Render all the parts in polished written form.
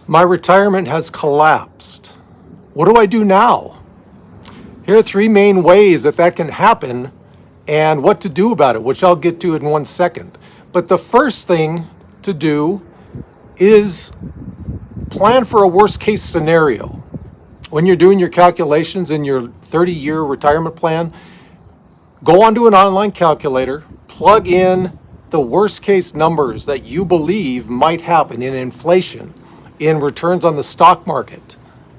My retirement has collapsed. What do I do now? Here are three main ways that can happen and what to do about it, which I'll get to in 1 second. But the first thing to do is plan for a worst case scenario. When you're doing your calculations in your 30-year retirement plan, go onto an online calculator, plug in the worst case numbers that you believe might happen in inflation, in returns on the stock market,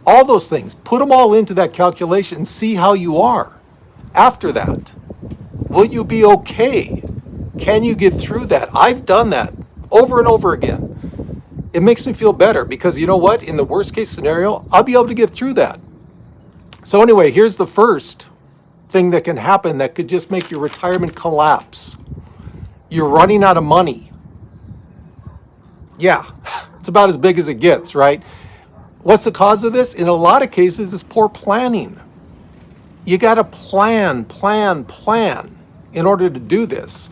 all those things. Put them all into that calculation and see how you are after that. Will you be okay? Can you get through that? I've done that over and over again. It makes me feel better because you know what? In the worst case scenario, I'll be able to get through that. So anyway, here's the first thing that can happen that could just make your retirement collapse. You're running out of money. Yeah, it's about as big as it gets, right? What's the cause of this? In a lot of cases, it's poor planning. You got to plan in order to do this.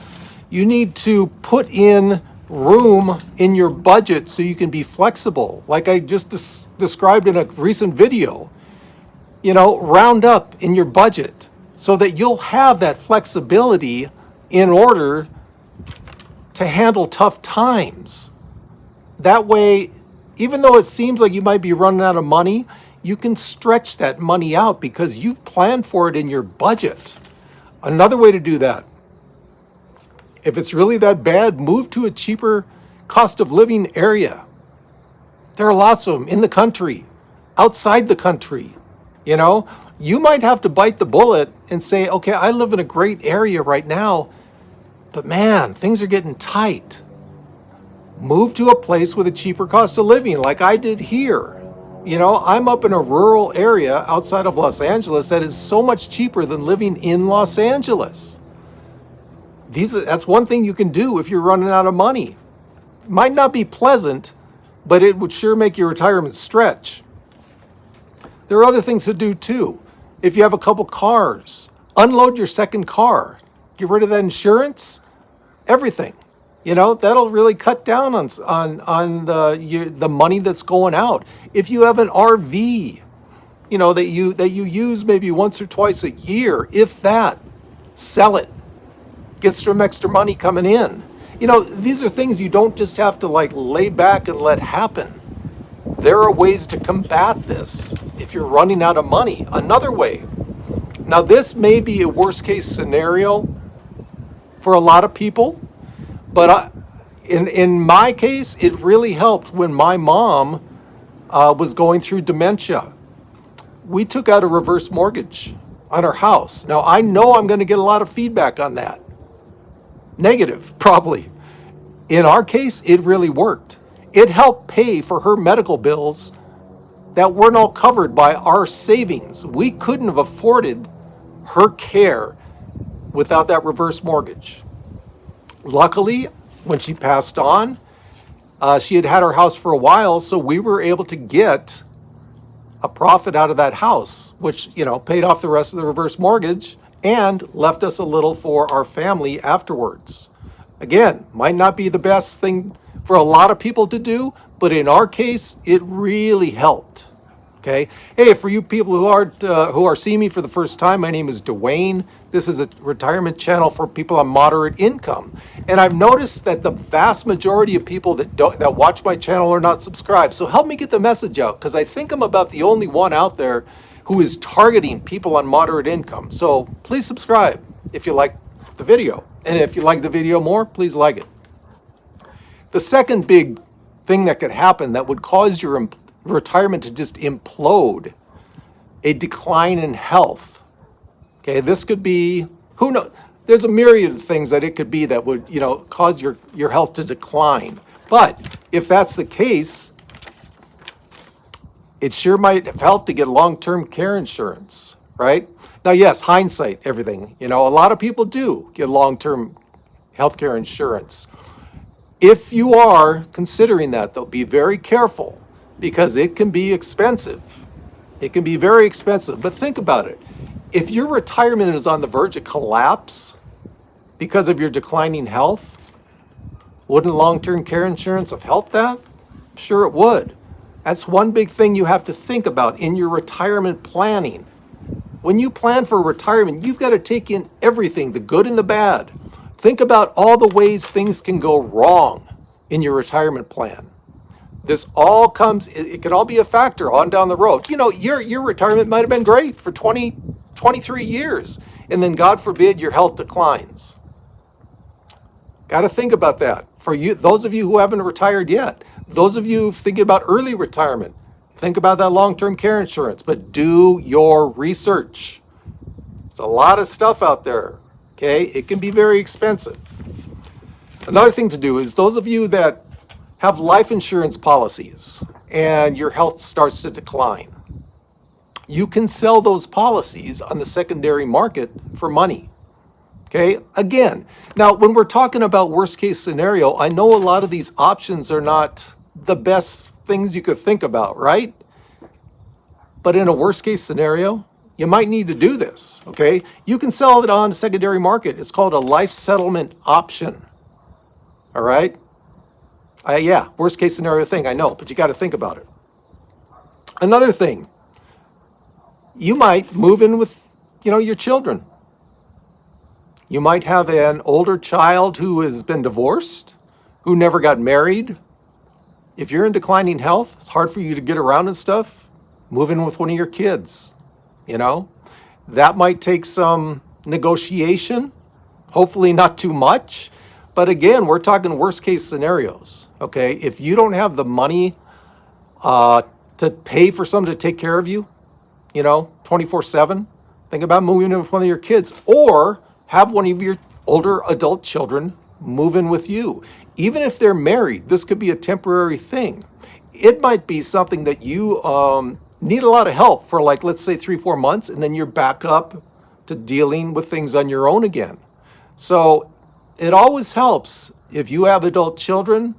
You need to put in room in your budget so you can be flexible. Like I just described in a recent video, round up in your budget so that you'll have that flexibility in order to handle tough times. That way, even though it seems like you might be running out of money, you can stretch that money out because you've planned for it in your budget. Another way to do that, if it's really that bad, move to a cheaper cost of living area. There are lots of them in the country, outside the country. You might have to bite the bullet and say, okay, I live in a great area right now, but man, things are getting tight. Move to a place with a cheaper cost of living like I did here. I'm up in a rural area outside of Los Angeles that is so much cheaper than living in Los Angeles. That's one thing you can do if you're running out of money. Might not be pleasant, but it would sure make your retirement stretch. There are other things to do too. If you have a couple cars, unload your second car. Get rid of that insurance, everything. That'll really cut down on the money that's going out. If you have an RV, that you use maybe once or twice a year, if that, sell it. Get some extra money coming in. These are things you don't just have to lay back and let happen. There are ways to combat this if you're running out of money. Another way. Now, this may be a worst case scenario for a lot of people, but in my case, it really helped when my mom was going through dementia. We took out a reverse mortgage on our house. Now, I know I'm going to get a lot of feedback on that. Negative, probably. In our case, it really worked. It helped pay for her medical bills that weren't all covered by our savings. We couldn't have afforded her care without that reverse mortgage. Luckily, when she passed on, she had her house for a while, so we were able to get a profit out of that house, which, paid off the rest of the reverse mortgage and left us a little for our family afterwards. Again, might not be the best thing for a lot of people to do, but in our case, it really helped. Okay. Hey, for you people who are seeing me for the first time, my name is Duane. This is a retirement channel for people on moderate income, and I've noticed that the vast majority of people that watch my channel are not subscribed. So help me get the message out, because I think I'm about the only one out there who is targeting people on moderate income. So please subscribe if you like the video. And if you like the video more, please like it. The second big thing that could happen that would cause your retirement to just implode, a decline in health. Okay, this could be, who knows? There's a myriad of things that it could be that would, cause your health to decline. But if that's the case, it sure might have helped to get long-term care insurance, right? Now, yes, hindsight, everything. A lot of people do get long-term healthcare insurance. If you are considering that, though, be very careful because it can be expensive. It can be very expensive. But think about it. If your retirement is on the verge of collapse because of your declining health, wouldn't long-term care insurance have helped that? Sure it would. That's one big thing you have to think about in your retirement planning. When you plan for retirement, you've got to take in everything, the good and the bad. Think about all the ways things can go wrong in your retirement plan. This all comes, it could all be a factor on down the road. Your retirement might have been great for 20, 23 years, and then God forbid your health declines. Got to think about that. For you, those of you who haven't retired yet, those of you thinking about early retirement, think about that long-term care insurance, but do your research. There's a lot of stuff out there, okay? It can be very expensive. Another thing to do is those of you that have life insurance policies and your health starts to decline, you can sell those policies on the secondary market for money. Okay, again, now when we're talking about worst case scenario, I know a lot of these options are not the best things you could think about, right? But in a worst case scenario, you might need to do this, okay? You can sell it on secondary market. It's called a life settlement option, all right? Yeah, worst case scenario thing, I know, but you got to think about it. Another thing, you might move in with, your children. You might have an older child who has been divorced, who never got married. If you're in declining health, it's hard for you to get around and stuff. Move in with one of your kids, That might take some negotiation, hopefully not too much. But again, we're talking worst case scenarios, okay? If you don't have the money to pay for someone to take care of you, 24/7, think about moving in with one of your kids, or have one of your older adult children move in with you. Even if they're married, this could be a temporary thing. It might be something that you need a lot of help for, like, let's say 3-4 months, and then you're back up to dealing with things on your own again. So it always helps if you have adult children,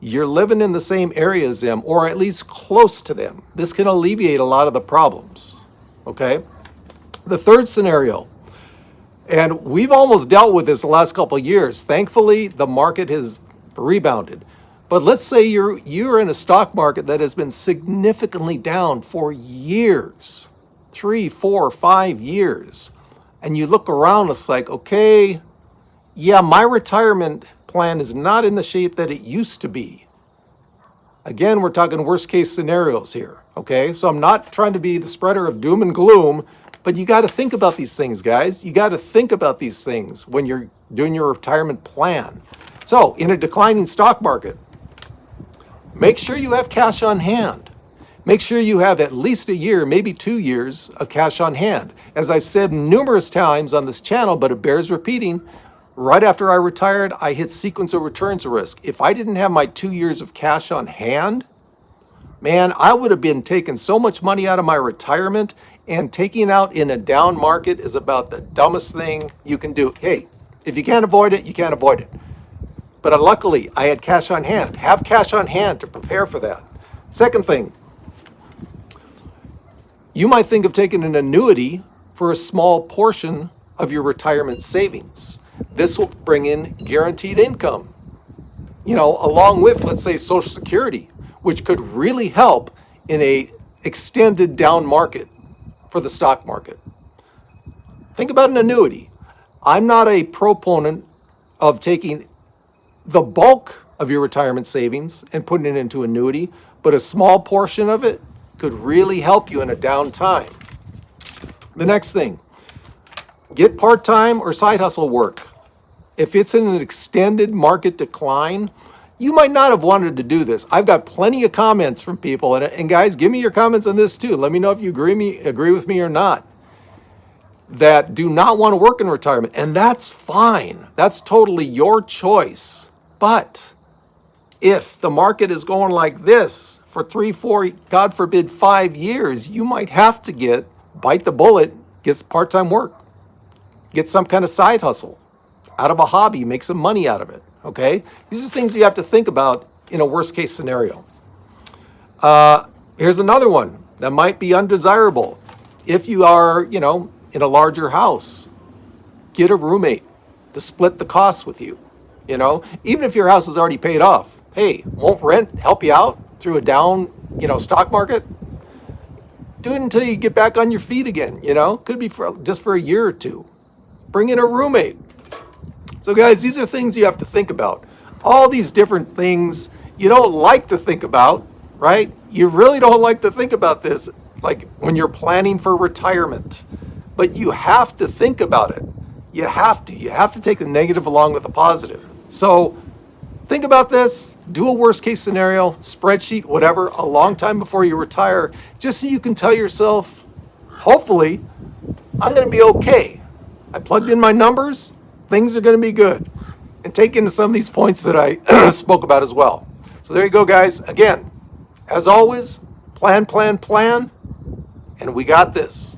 you're living in the same area as them, or at least close to them. This can alleviate a lot of the problems, okay? The third scenario, and we've almost dealt with this the last couple of years. Thankfully, the market has rebounded. But let's say you're in a stock market that has been significantly down for years, 3, 4, 5 years. And you look around, it's like, okay, yeah, my retirement plan is not in the shape that it used to be. Again, we're talking worst case scenarios here, okay? So I'm not trying to be the spreader of doom and gloom, but you got to think about these things, guys. You got to think about these things when you're doing your retirement plan. So in a declining stock market, make sure you have cash on hand. Make sure you have at least a year, maybe 2 years of cash on hand. As I've said numerous times on this channel, but it bears repeating, right after I retired, I hit sequence of returns risk. If I didn't have my 2 years of cash on hand, man, I would have been taking so much money out of my retirement, and taking out in a down market is about the dumbest thing you can do. Hey, if you can't avoid it, you can't avoid it. But luckily, I had cash on hand. Have cash on hand to prepare for that. Second thing, you might think of taking an annuity for a small portion of your retirement savings. This will bring in guaranteed income, along with, let's say, Social Security, which could really help in a extended down market for the stock market. Think about an annuity. I'm not a proponent of taking the bulk of your retirement savings and putting it into annuity, but a small portion of it could really help you in a down time. The next thing, get part-time or side hustle work. If it's in an extended market decline, you might not have wanted to do this. I've got plenty of comments from people, and guys, give me your comments on this too. Let me know if you agree with me or not, that do not want to work in retirement, and that's fine. That's totally your choice. But if the market is going like this for 3, 4, God forbid, 5 years, you might have to bite the bullet, get some part-time work, get some kind of side hustle out of a hobby, make some money out of it, okay? These are things you have to think about in a worst-case scenario. Here's another one that might be undesirable. If you are, in a larger house, get a roommate to split the costs with you. Even if your house is already paid off, hey, won't rent help you out through a down, stock market, do it until you get back on your feet again. Could be for just for a year or two. Bring in a roommate. So guys, these are things you have to think about. All these different things you don't like to think about, right? You really don't like to think about this, like when you're planning for retirement. But you have to think about it. You have to. You have to take the negative along with the positive. So think about this. Do a worst case scenario, spreadsheet, whatever, a long time before you retire, just so you can tell yourself, hopefully, I'm going to be okay. I plugged in my numbers. Things are going to be good. And take into some of these points that I spoke about as well. So there you go, guys. Again, as always, plan, plan, plan. And we got this.